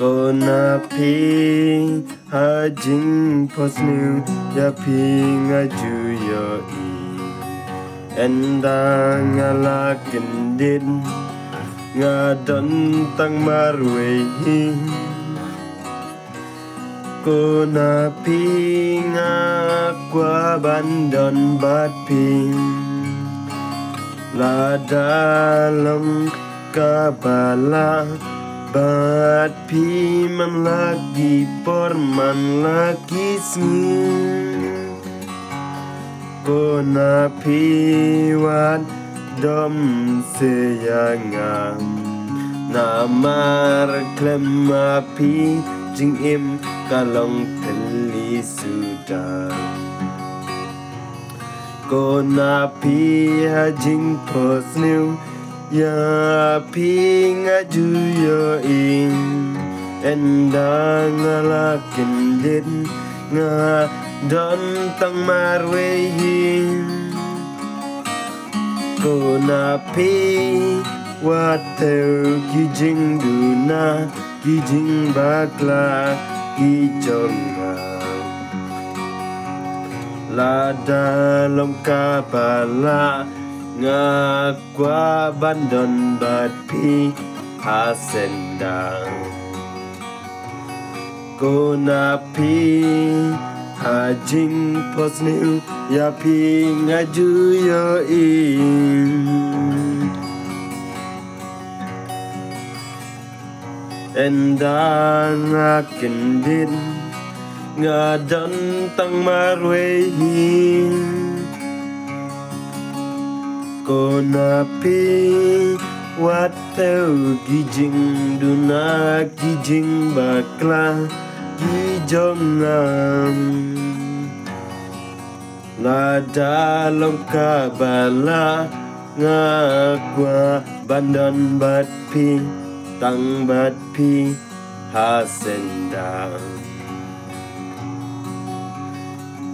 Konapi hajing posnu ya pingaju yo i endang ala kendin ngadon tang marwehi Konapi ngakwa bandon batping la dalam kabala bat pi man lagi por man lagi sing Konapi wat dom sayangam namar klemapi jing im kalong teli sudah Konapi hajing posnu ya pingaju yo ing endang ala kendin nga don tang marwehi Konapi wateu kijing duna kijing bakla kijonga la dalam kabala ngakwa bandon batpi hasendang Konapi hajing posnu ya pi ngaju yo in endang akendin ngadon tang marwehi Konapi wateu gijing duna gijing bakla gijongam la dalam kabala ngakwa bandon batpi tang batpi hasendang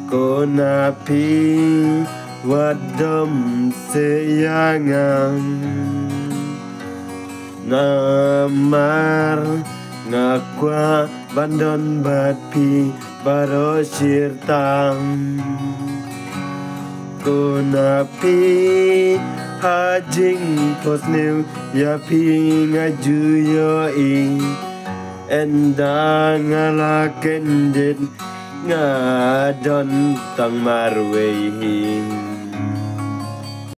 Konapi wadom sayangam namar ngakwa bandon batpi baro sirtang Konapi hajing posnu ya pi ngaju yo ing endang ala kendit ngadon tang marwehi